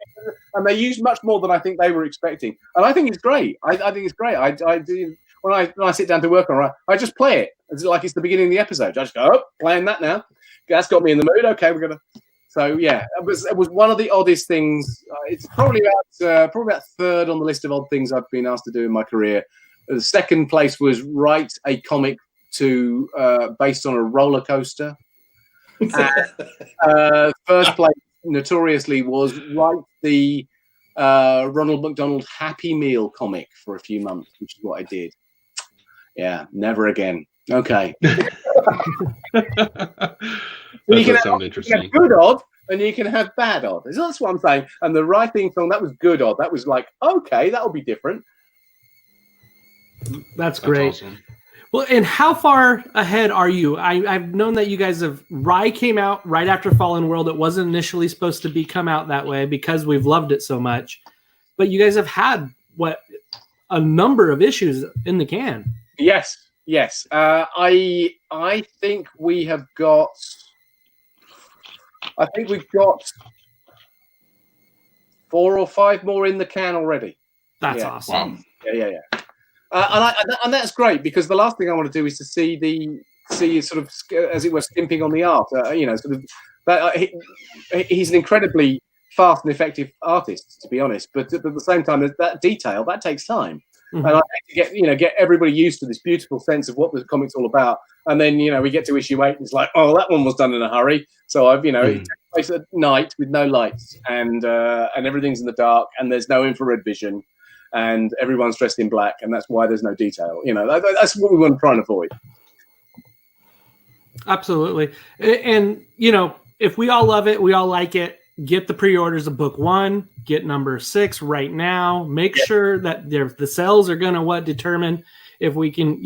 And they used much more than I think they were expecting. And I think it's great. I think it's great. I do when I sit down to work on it, I just play it. It's like it's the beginning of the episode. I just go, "Oh, playing that now. That's got me in the mood. Okay, we're gonna." So yeah, it was one of the oddest things. It's probably about third on the list of odd things I've been asked to do in my career. The second place was write a comic based on a roller coaster. First place, notoriously, was write the Ronald McDonald Happy Meal comic for a few months, which is what I did. Yeah, never again. Okay. That does sound interesting. You can have good odd and you can have bad odd. That's what I'm saying. And the writing film, that was good odd. That was like, okay, that'll be different. That's great. Awesome. Well, and how far ahead are you? I've known that you guys Rye came out right after Fallen World. It wasn't initially supposed to come out that way because we've loved it so much. But you guys have had a number of issues in the can. Yes. I think we've got 4 or 5 more in the can already. That's awesome. Wow. Yeah. And that's great because the last thing I want to do is to see sort of, as it were, skimping on the art. He's an incredibly fast and effective artist, to be honest. But at the same time, that detail that takes time. Mm-hmm. And I like to get everybody used to this beautiful sense of what the comic's all about. And then we get to issue 8, and it's like, oh, that one was done in a hurry. So I've it takes place at night with no lights, and everything's in the dark, and there's no infrared vision, and everyone's dressed in black, and that's why there's no detail. That's what we want to try and avoid. Absolutely, and if we all love it, we all like it. Get the pre-orders of book 1, get number 6 right now. Make sure that the sales are going to determine if we can,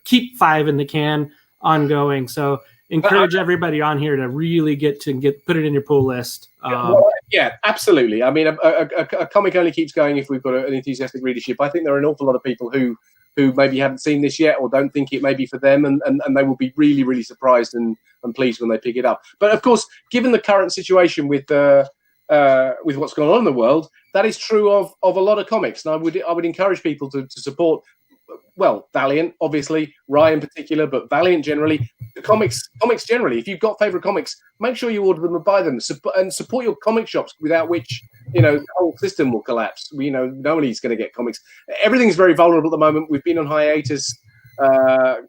keep 5 in the can ongoing. So encourage everybody on here to really put it in your pull list. Absolutely. I mean, a comic only keeps going if we've got an enthusiastic readership. I think there are an awful lot of people who maybe haven't seen this yet or don't think it may be for them, and they will be really, really surprised and pleased when they pick it up. But of course, given the current situation with what's going on in the world, that is true of a lot of comics. And I would encourage people to support, Valiant, obviously, Rye in particular, but Valiant generally, the comics generally. If you've got favorite comics, make sure you order them and buy them, and support your comic shops, without which the whole system will collapse. Nobody's going to get comics. Everything's very vulnerable at the moment. We've been on hiatus.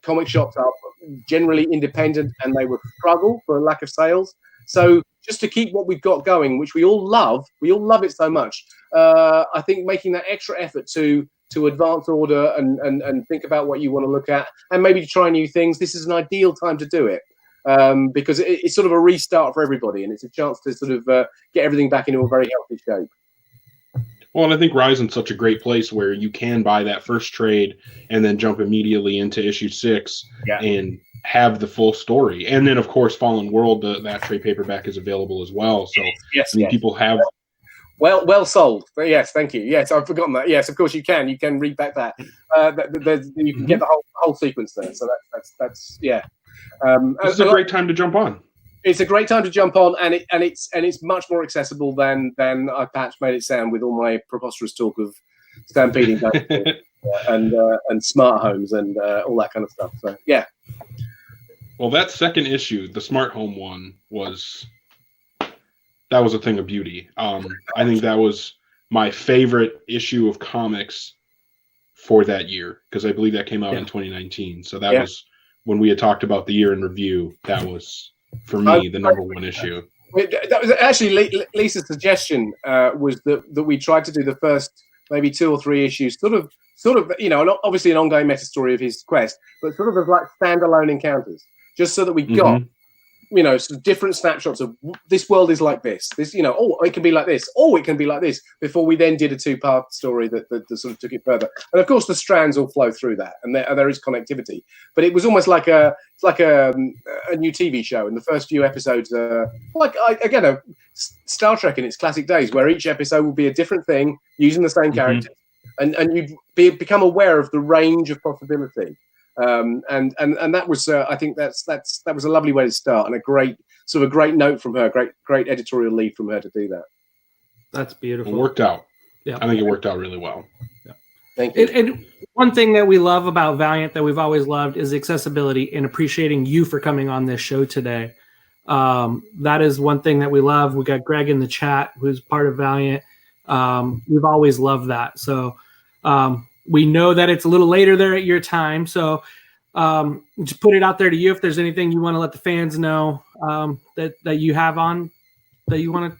Comic shops are generally independent, and they would struggle for a lack of sales. So just to keep what we've got going, which we all love it so much. I think making that extra effort to advance order and think about what you want to look at, and maybe try new things. This is an ideal time to do it, because it's sort of a restart for everybody, and it's a chance to sort of get everything back into a very healthy shape. Well, and I think Ryzen's such a great place where you can buy that first trade and then jump immediately into issue 6 and have the full story. And then, of course, Fallen World, that trade paperback is available as well. So people have... Well sold. Yes, thank you. Yes, I've forgotten that. Yes, of course you can. You can read back that. You can get the whole sequence there. So that's This is a great time to jump on. It's a great time to jump on, and it's much more accessible than I perhaps made it sound with all my preposterous talk of stampeding and smart homes and all that kind of stuff. So yeah. Well, that second issue, the smart home one, that was a thing of beauty. I think that was my favorite issue of comics for that year, because I believe that came out in 2019. So that was when we had talked about the year in review. That was, for me, the number 1 issue. That was actually Lisa's suggestion, was that we tried to do the first maybe 2 or 3 issues, sort of, obviously an ongoing meta story of his quest, but sort of as like standalone encounters, just so that we got some different snapshots of this world is like this, it can be like this, it can be like this, before we then did a 2-part story that sort of took it further. And of course the strands all flow through that, and there is connectivity, but it was almost like a new TV show. And the first few episodes Star Trek in its classic days, where each episode will be a different thing using the same characters, and you'd become aware of the range of possibility. And that was I think that was a lovely way to start, and a great note from her, great editorial lead from her to do that. That's beautiful. It worked out. Yeah, I think it worked out really well. Yeah. Thank you. And one thing that we love about Valiant, that we've always loved, is accessibility, and appreciating you for coming on this show today. That is one thing that we love. We got Greg in the chat, who's part of Valiant. We've always loved that. So we know that it's a little later there at your time. So just put it out there to you if there's anything you want to let the fans know that you have on, that you want to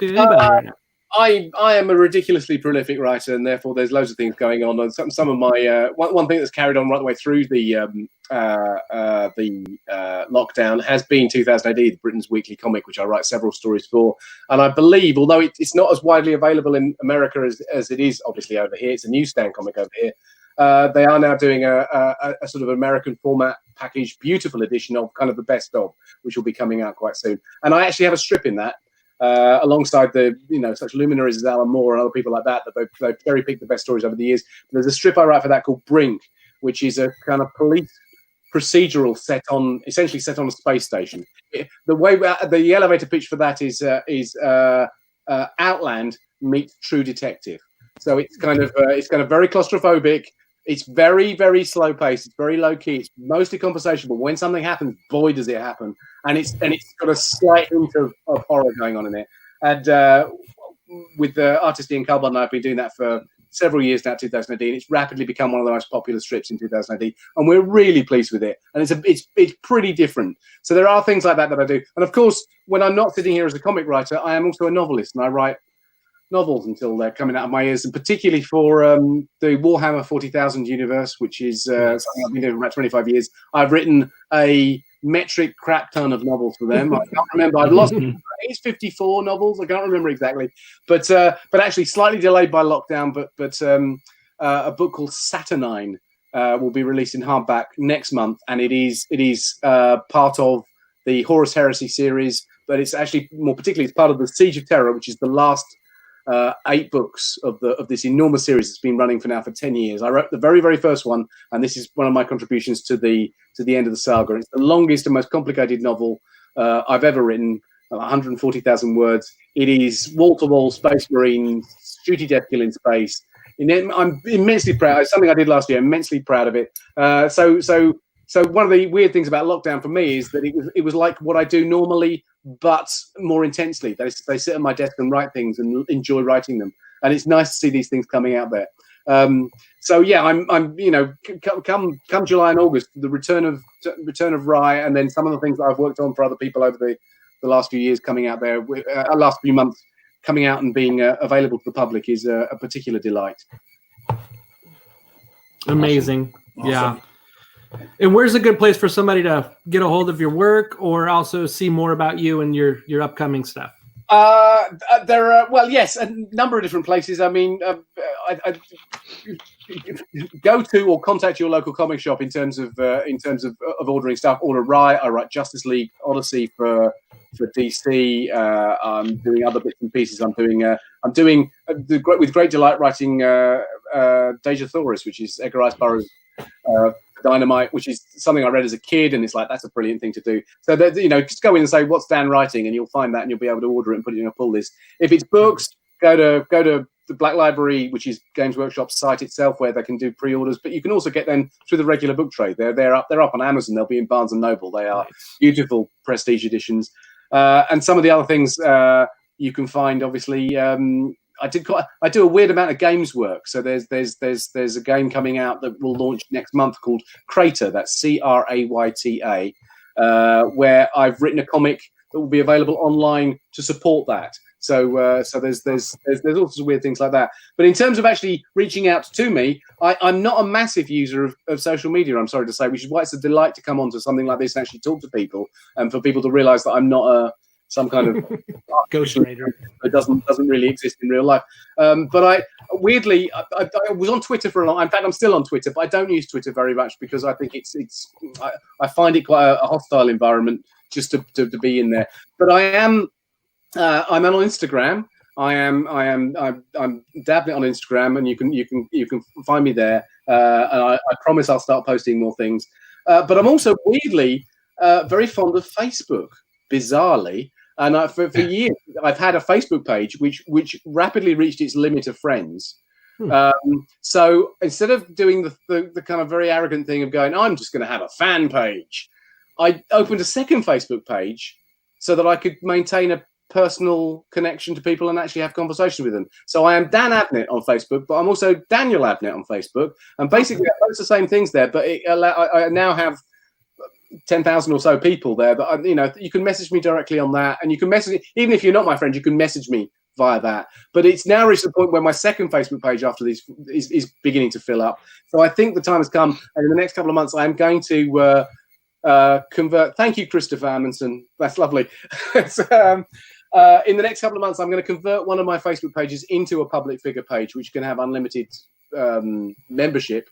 anybody right now. I am a ridiculously prolific writer, and therefore there's loads of things going on. And some of my one thing that's carried on right the way through the lockdown has been 2000 AD, Britain's weekly comic, which I write several stories for. And I believe, although it's not as widely available in America as it is obviously over here, it's a newsstand comic over here. They are now doing a sort of American format package, beautiful edition of kind of the best of, which will be coming out quite soon. And I actually have a strip in that. Alongside the such luminaries as Alan Moore and other people like that they've cherry picked the best stories over the years. There's a strip I write for that called Brink, which is a kind of police procedural essentially set on a space station. The way the elevator pitch for that is Outland meets True Detective. So it's kind of very claustrophobic. It's very, very slow paced. It's very low key. It's mostly conversational. But when something happens, boy, does it happen! And it's got a slight hint of horror going on in it. And with the artist Ian Culbard and I have been doing that for several years now, 2000 AD, and it's rapidly become one of the most popular strips in 2000 AD. And we're really pleased with it. And it's pretty different. So there are things like that I do. And of course, when I'm not sitting here as a comic writer, I am also a novelist, and I write novels until they're coming out of my ears, and particularly for the Warhammer 40,000 universe, which is something I've been doing for about 25 years. I've written a metric crap ton of novels for them. I can't remember. I've lost. I think it's 54 novels. I can't remember exactly, but actually slightly delayed by lockdown. But a book called Saturnine will be released in hardback next month, and it is part of the Horus Heresy series. But it's actually more particularly, it's part of the Siege of Terror, which is the last 8 books of this enormous series that's been running for 10 years. I wrote the very, very first one, and this is one of my contributions to the end of the saga. It's the longest and most complicated novel I've ever written, 140,000 words. It is wall-to-wall Space Marines, shooty death kill in space. I'm immensely proud. It's something I did last year. Immensely proud of it. So one of the weird things about lockdown for me is that it was like what I do normally, but more intensely. They sit at my desk and write things and enjoy writing them, and it's nice to see these things coming out there. So yeah, I'm come July and August, the return of Rye, and then some of the things that I've worked on for other people over the last few years coming out there, last few months coming out and being available to the public is a particular delight. Amazing. Awesome. Yeah. And where's a good place for somebody to get a hold of your work, or also see more about you and your upcoming stuff? There are, well, yes, a number of different places. I mean, I go to or contact your local comic shop in terms of ordering stuff. Order Rye. I write Justice League Odyssey for DC. I'm doing other bits and pieces. I'm doing with great delight writing Deja Thoris, which is Edgar Rice Burroughs' Dynamite, which is something I read as a kid, and it's like, that's a brilliant thing to do. So that, just go in and say, what's Dan writing, and you'll find that, and you'll be able to order it and put it in a pull list. If it's books, go to the Black Library, which is Games Workshop's site itself, where they can do pre-orders. But you can also get them through the regular book trade. They're up on Amazon. They'll be in Barnes and Noble. They are beautiful prestige editions. And some of the other things you can find, obviously. I do a weird amount of games work. So there's a game coming out that will launch next month called Crater. That's Crayta, where I've written a comic that will be available online to support that. So there's all sorts of weird things like that. But in terms of actually reaching out to me, I'm not a massive user of social media, I'm sorry to say, which is why it's a delight to come onto something like this and actually talk to people, and for people to realise that I'm not some kind of ghostwriter that doesn't really exist in real life. But I weirdly I was on Twitter for a long. In fact, I'm still on Twitter, but I don't use Twitter very much because I think I find it quite a hostile environment just to be in there. But I'm on Instagram. I'm Dabnett on Instagram, and you can find me there. And I promise I'll start posting more things. But I'm also weirdly very fond of Facebook, bizarrely. And for years, I've had a Facebook page which rapidly reached its limit of friends. So instead of doing the kind of very arrogant thing of going, I'm just going to have a fan page, I opened a second Facebook page so that I could maintain a personal connection to people and actually have conversations with them. So I am Dan Abnett on Facebook, but I'm also Daniel Abnett on Facebook, and basically I post the same things there. But I now have 10,000 or so people there. But you can message me directly on that, and you can message even if you're not my friend, you can message me via that. But it's now reached the point where my second Facebook page after this is beginning to fill up. So I think the time has come, and in the next couple of months, I am going to convert. Thank you, Christopher Amundsen. That's lovely. In the next couple of months, I'm going to convert one of my Facebook pages into a public figure page, which can have unlimited membership,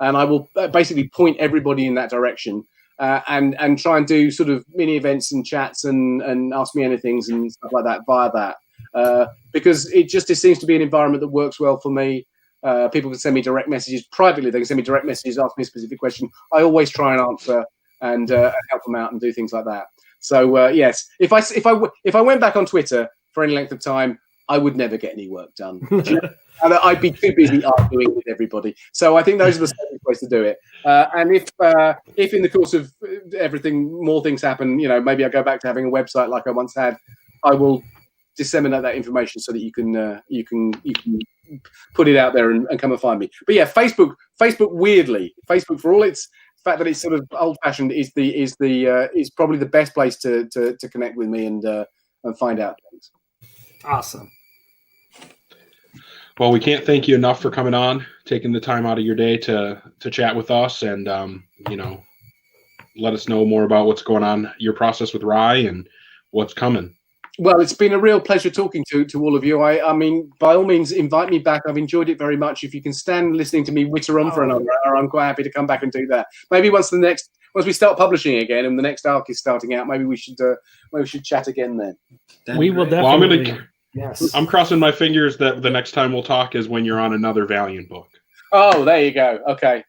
and I will basically point everybody in that direction, and try and do sort of mini events and chats and ask me anything and stuff like that via that, because it seems to be an environment that works well for me. People can send me direct messages privately. They can send me direct messages, ask me a specific question. I always try and answer and help them out and do things like that. So yes, if I went back on Twitter for any length of time, I would never get any work done. And I'd be too busy arguing with everybody. So I think those are the safest ways to do it. And if in the course of everything more things happen, maybe I go back to having a website like I once had, I will disseminate that information so that you can put it out there and come and find me. But yeah, Facebook weirdly, Facebook for all its fact that it's sort of old-fashioned is probably the best place to connect with me and find out things. Awesome. Well, we can't thank you enough for coming on, taking the time out of your day to chat with us, and let us know more about what's going on, your process with Rye, and what's coming. Well, it's been a real pleasure talking to all of you. I mean, by all means, invite me back. I've enjoyed it very much. If you can stand listening to me witter on for another hour, I'm quite happy to come back and do that. Maybe once we start publishing again and the next arc is starting out, maybe we should chat again then. We will definitely. Yes. I'm crossing my fingers that the next time we'll talk is when you're on another Valiant book. Oh, there you go. Okay.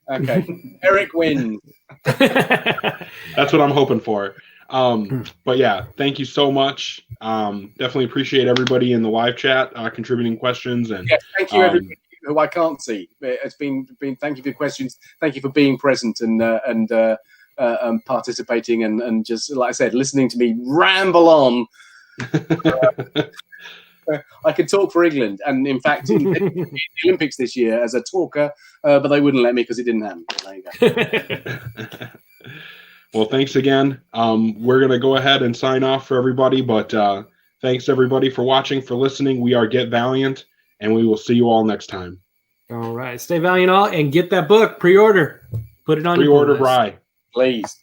Eric wins. That's what I'm hoping for. But yeah, thank you so much. Definitely appreciate everybody in the live chat contributing questions, and thank you everybody who I can't see. It's been thank you for your questions. Thank you for being present and participating and just like I said, listening to me ramble on. I could talk for England, and in fact, in the Olympics this year as a talker, but they wouldn't let me because it didn't happen. There you go. Well, thanks again. We're going to go ahead and sign off for everybody, but thanks everybody for watching, for listening. We are Get Valiant, and we will see you all next time. All right. Stay valiant all, and get that book. Pre-order. Put it on Pre-order your list. Rye. Please.